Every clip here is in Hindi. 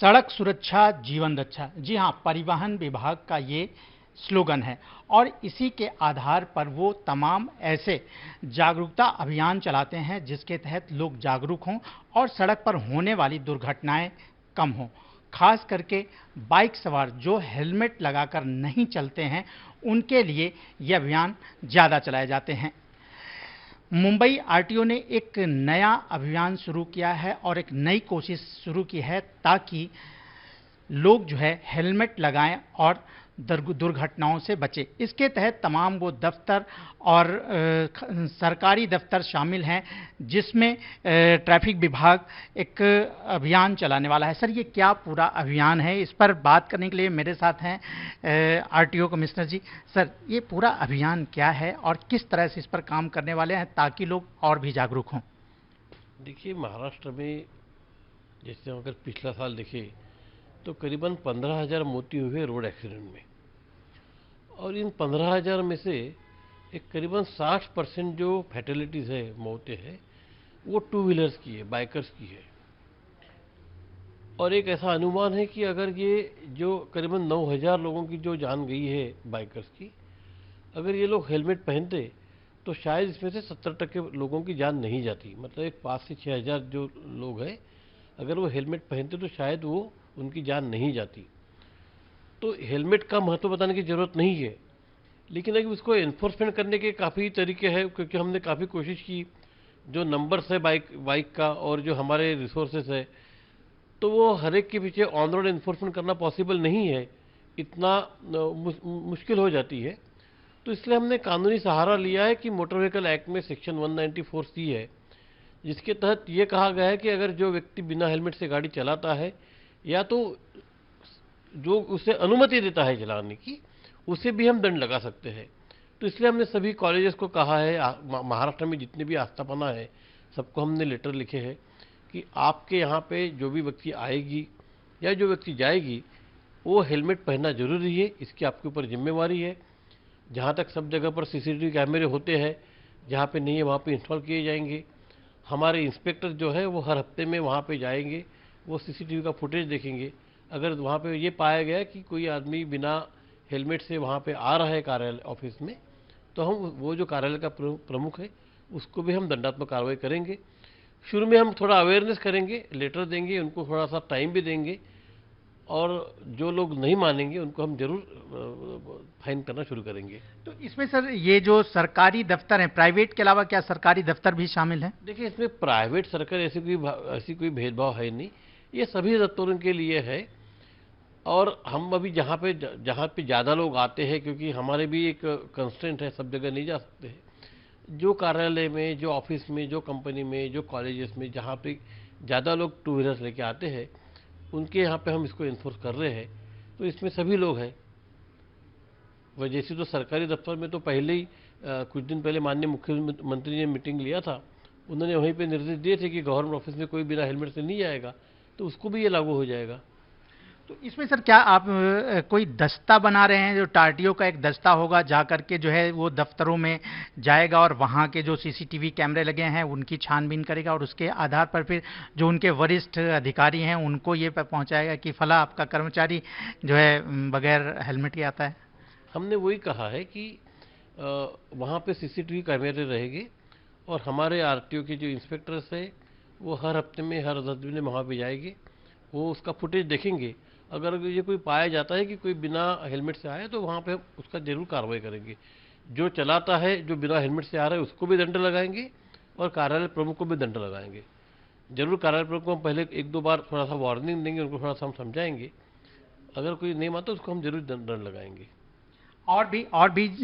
सड़क सुरक्षा जीवन रक्षा। जी हाँ, परिवहन विभाग का ये स्लोगन है और इसी के आधार पर वो तमाम ऐसे जागरूकता अभियान चलाते हैं जिसके तहत लोग जागरूक हों और सड़क पर होने वाली दुर्घटनाएं कम हों। खास करके बाइक सवार जो हेलमेट लगाकर नहीं चलते हैं उनके लिए ये अभियान ज़्यादा चलाए जाते हैं। मुंबई आरटीओ ने एक नया अभियान शुरू किया है और एक नई कोशिश शुरू की है ताकि लोग जो है हेलमेट लगाएं और दुर्घटनाओं से बचें। इसके तहत तमाम वो दफ्तर और सरकारी दफ्तर शामिल हैं जिसमें ट्रैफिक विभाग एक अभियान चलाने वाला है। सर, ये क्या पूरा अभियान है, इस पर बात करने के लिए मेरे साथ हैं आरटीओ कमिश्नर जी। सर, ये पूरा अभियान क्या है और किस तरह से इस पर काम करने वाले हैं ताकि लोग और भी जागरूक हों? देखिए, महाराष्ट्र में जैसे अगर पिछला साल देखें तो करीबन 15,000 मौतें हुए रोड एक्सीडेंट में, और इन 15,000 में से एक करीबन 60% जो फैटेलिटीज़ है, मौतें हैं, वो टू व्हीलर्स की है, बाइकर्स की है। और एक ऐसा अनुमान है कि अगर ये जो करीबन 9,000 लोगों की जो जान गई है बाइकर्स की, अगर ये लोग हेलमेट पहनते तो शायद इसमें से 70% लोगों की जान नहीं जाती। मतलब एक 5 से 6,000 जो लोग हैं, अगर वो हेलमेट पहनते तो शायद वो उनकी जान नहीं जाती। तो हेलमेट का महत्व बताने की ज़रूरत नहीं है, लेकिन अगर उसको इन्फोर्समेंट करने के काफ़ी तरीके हैं, क्योंकि हमने काफ़ी कोशिश की। जो नंबर्स है बाइक का और जो हमारे रिसोर्सेस है, तो वो हर एक के पीछे ऑन रोड इन्फोर्समेंट करना पॉसिबल नहीं है, इतना मुश्किल हो जाती है। तो इसलिए हमने कानूनी सहारा लिया है कि मोटर व्हीकल एक्ट में सेक्शन 194C है, जिसके तहत ये कहा गया है कि अगर जो व्यक्ति बिना हेलमेट से गाड़ी चलाता है या तो जो उसे अनुमति देता है चलाने की, उसे भी हम दंड लगा सकते हैं। तो इसलिए हमने सभी कॉलेजेस को कहा है, महाराष्ट्र में जितने भी आस्थापना है सबको हमने लेटर लिखे हैं कि आपके यहाँ पे जो भी व्यक्ति आएगी या जो व्यक्ति जाएगी वो हेलमेट पहनना जरूरी है, इसकी आपके ऊपर जिम्मेवारी है। जहाँ तक सब जगह पर सीसीटीवी कैमरे होते हैं, जहाँ पे नहीं है वहाँ पे इंस्टॉल किए जाएंगे। हमारे इंस्पेक्टर जो है वो हर हफ्ते में वहाँ पे जाएंगे, वो सीसीटीवी का फुटेज देखेंगे। अगर वहाँ पे ये पाया गया कि कोई आदमी बिना हेलमेट से वहाँ पे आ रहा है कार्यालय ऑफिस में, तो हम वो जो कार्यालय का प्रमुख है उसको भी हम दंडात्मक कार्रवाई करेंगे। शुरू में हम थोड़ा अवेयरनेस करेंगे, लेटर देंगे, उनको थोड़ा सा टाइम भी देंगे, और जो लोग नहीं मानेंगे उनको हम जरूर फाइन करना शुरू करेंगे। तो इसमें सर ये जो सरकारी दफ्तर हैं, प्राइवेट के अलावा क्या सरकारी दफ्तर भी शामिल हैं? देखिए, इसमें प्राइवेट सरकारी ऐसी कोई भेदभाव है नहीं, ये सभी दफ्तरों के लिए है। और हम अभी जहाँ पे ज़्यादा लोग आते हैं, क्योंकि हमारे भी एक कंस्ट्रेंट है, सब जगह नहीं जा सकते हैं। जो कार्यालय में, जो ऑफिस में, जो कंपनी में, जो कॉलेजेस में जहाँ पे ज़्यादा लोग टू व्हीलर्स लेके आते हैं, उनके यहाँ पे हम इसको इन्फोर्स कर रहे हैं। तो इसमें सभी लोग हैं। वह जैसे तो सरकारी दफ्तर में तो पहले ही कुछ दिन पहले माननीय मुख्यमंत्री ने मीटिंग लिया था, उन्होंने वहीं पे निर्देश दिए थे कि गवर्नमेंट ऑफिस में कोई बिना हेलमेट से नहीं आएगा, तो उसको भी ये लागू हो जाएगा। तो इसमें सर क्या आप कोई दस्ता बना रहे हैं, जो आरटीओ का एक दस्ता होगा जा करके जो है वो दफ्तरों में जाएगा और वहाँ के जो सीसीटीवी कैमरे लगे हैं उनकी छानबीन करेगा और उसके आधार पर फिर जो उनके वरिष्ठ अधिकारी हैं उनको ये पहुँचाएगा कि फला आपका कर्मचारी जो है बगैर हेलमेट के आता है? हमने वही कहा है कि वहाँ पे सीसीटीवी कैमरे रहेंगे, और हमारे आरटीओ के जो इंस्पेक्टर्स हैं वो हर हफ्ते में, हर 10 दिन में वहाँ पे जाएंगे, वो उसका फुटेज देखेंगे। अगर ये कोई पाया जाता है कि कोई बिना हेलमेट से आया, तो वहाँ पे उसका जरूर कार्रवाई करेंगे। जो चलाता है, जो बिना हेलमेट से आ रहा है, उसको भी दंड लगाएंगे और कार्यालय प्रमुख को भी दंड लगाएंगे। जरूर कार्यालय प्रमुख को हम पहले 1-2 बार थोड़ा सा वार्निंग देंगे, उनको थोड़ा सा हम समझाएंगे। अगर कोई नहीं मानता उसको हम जरूर दंड लगाएंगे। और भी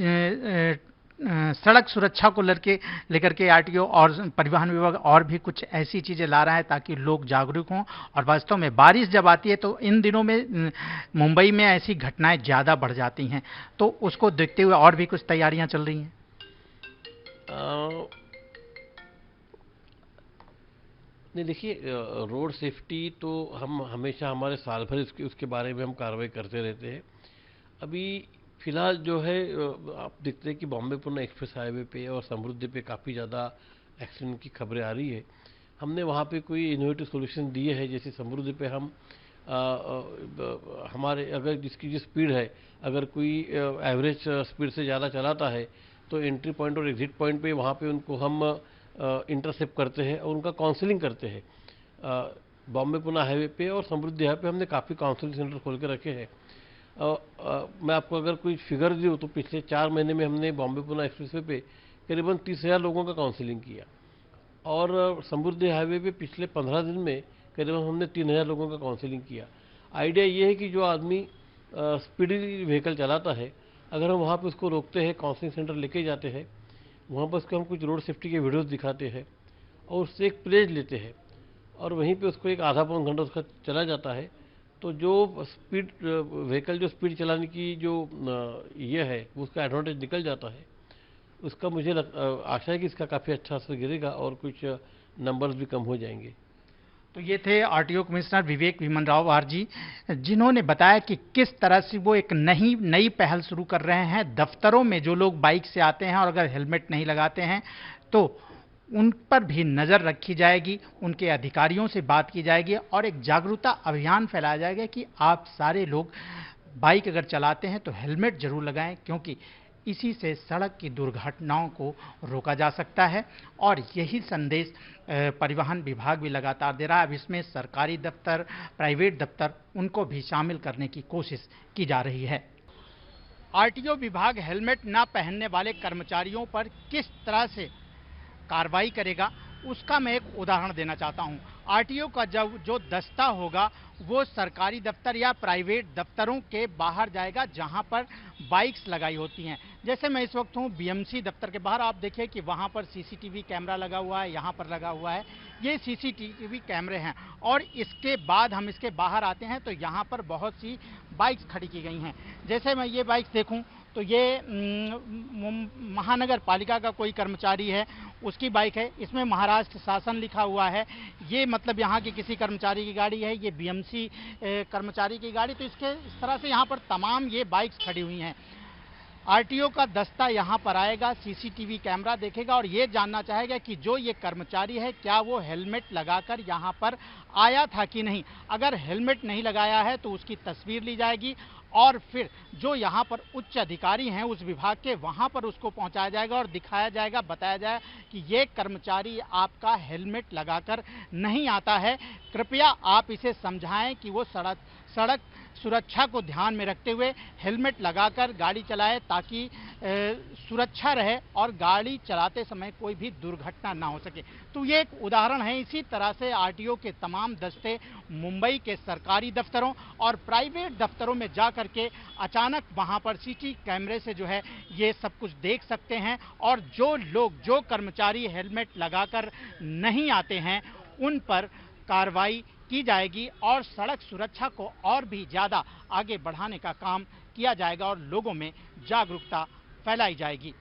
सड़क सुरक्षा को लेकर के आरटीओ और परिवहन विभाग और भी कुछ ऐसी चीज़ें ला रहा है ताकि लोग जागरूक हों। और वास्तव में बारिश जब आती है तो इन दिनों में मुंबई में ऐसी घटनाएं ज़्यादा बढ़ जाती हैं, तो उसको देखते हुए और भी कुछ तैयारियां चल रही हैं। नहीं, देखिए, रोड सेफ्टी तो हम हमेशा हमारे साल भर उसके बारे में हम कार्रवाई करते रहते हैं। अभी फिलहाल जो है, आप देखते हैं कि बॉम्बे पुणे एक्सप्रेस हाईवे पे और समृद्धि पे काफ़ी ज़्यादा एक्सीडेंट की खबरें आ रही है। हमने वहाँ पे कोई इनोवेटिव सोल्यूशन दिए हैं। जैसे समृद्धि पे हम हमारे अगर जिसकी जो स्पीड है, अगर कोई एवरेज स्पीड से ज़्यादा चलाता है तो एंट्री पॉइंट और एग्जिट पॉइंट पे वहाँ पे उनको हम इंटरसेप्ट करते हैं और उनका काउंसलिंग करते हैं। बॉम्बे पुणे हाईवे पे और समृद्धि हाईवे पे हमने काफ़ी काउंसलिंग सेंटर खोल के रखे हैं। मैं आपको अगर कोई फिगर दूँ तो पिछले 4 महीने में हमने बॉम्बे पुणे एक्सप्रेसवे पे करीबन 30,000 लोगों का काउंसलिंग किया और समृद्धि हाईवे पे पिछले 15 दिन में करीबन हमने 3,000 लोगों का काउंसलिंग किया। आइडिया ये है कि जो आदमी स्पीडी व्हीकल चलाता है, अगर हम वहाँ पे उसको रोकते हैं, काउंसलिंग सेंटर लेके जाते हैं, वहाँ पर उसको हम कुछ रोड सेफ्टी के वीडियोस दिखाते हैं और उससे एक प्लेज लेते हैं और वहीं पे उसको एक आधा पौन घंटा उसका चला जाता है, तो जो स्पीड व्हीकल जो स्पीड चलाने की जो ये है उसका एडवांटेज निकल जाता है। उसका मुझे आशा है कि इसका काफ़ी अच्छा असर गिरेगा और कुछ नंबर्स भी कम हो जाएंगे। तो ये थे आरटीओ कमिश्नर विवेक विमन राव आरजी, जिन्होंने बताया कि किस तरह से वो एक नई पहल शुरू कर रहे हैं। दफ्तरों में जो लोग बाइक से आते हैं और अगर हेलमेट नहीं लगाते हैं तो उन पर भी नज़र रखी जाएगी, उनके अधिकारियों से बात की जाएगी और एक जागरूकता अभियान फैलाया जाएगा कि आप सारे लोग बाइक अगर चलाते हैं तो हेलमेट जरूर लगाएं, क्योंकि इसी से सड़क की दुर्घटनाओं को रोका जा सकता है। और यही संदेश परिवहन विभाग भी लगातार दे रहा है। अब इसमें सरकारी दफ्तर, प्राइवेट दफ्तर, उनको भी शामिल करने की कोशिश की जा रही है। आरटीओ विभाग हेलमेट न पहनने वाले कर्मचारियों पर किस तरह से कार्रवाई करेगा, उसका मैं एक उदाहरण देना चाहता हूं। आरटीओ का जो दस्ता होगा वो सरकारी दफ्तर या प्राइवेट दफ्तरों के बाहर जाएगा जहां पर बाइक्स लगाई होती हैं। जैसे मैं इस वक्त हूं बीएमसी दफ्तर के बाहर, आप देखिए कि वहां पर सीसीटीवी कैमरा लगा हुआ है, यहां पर लगा हुआ है, ये सीसीटीवी कैमरे हैं। और इसके बाद हम इसके बाहर आते हैं तो यहाँ पर बहुत सी बाइक्स खड़ी की गई हैं। जैसे मैं ये बाइक्स देखूँ तो ये महानगर पालिका का कोई कर्मचारी है, उसकी बाइक है। इसमें महाराष्ट्र शासन लिखा हुआ है, ये मतलब यहाँ की किसी कर्मचारी की गाड़ी है। ये बीएमसी कर्मचारी की गाड़ी। तो इस तरह से यहाँ पर तमाम ये बाइक्स खड़ी हुई हैं। आरटीओ का दस्ता यहाँ पर आएगा, सीसीटीवी कैमरा देखेगा और ये जानना चाहेगा कि जो ये कर्मचारी है क्या वो हेलमेट लगाकर यहाँ पर आया था कि नहीं। अगर हेलमेट नहीं लगाया है तो उसकी तस्वीर ली जाएगी और फिर जो यहाँ पर उच्च अधिकारी हैं उस विभाग के, वहाँ पर उसको पहुँचाया जाएगा और दिखाया जाएगा, बताया जाएगा कि ये कर्मचारी आपका हेलमेट लगाकर नहीं आता है, कृपया आप इसे समझाएं कि वो सड़क सुरक्षा को ध्यान में रखते हुए हेलमेट लगाकर गाड़ी चलाए ताकि सुरक्षा रहे और गाड़ी चलाते समय कोई भी दुर्घटना ना हो सके। तो ये एक उदाहरण है। इसी तरह से आरटीओ के तमाम दस्ते मुंबई के सरकारी दफ्तरों और प्राइवेट दफ्तरों में जा करके अचानक वहां पर सीसी कैमरे से जो है ये सब कुछ देख सकते हैं और जो कर्मचारी हेलमेट लगाकर नहीं आते हैं उन पर कार्रवाई की जाएगी और सड़क सुरक्षा को और भी ज़्यादा आगे बढ़ाने का काम किया जाएगा और लोगों में जागरूकता फैलाई जाएगी।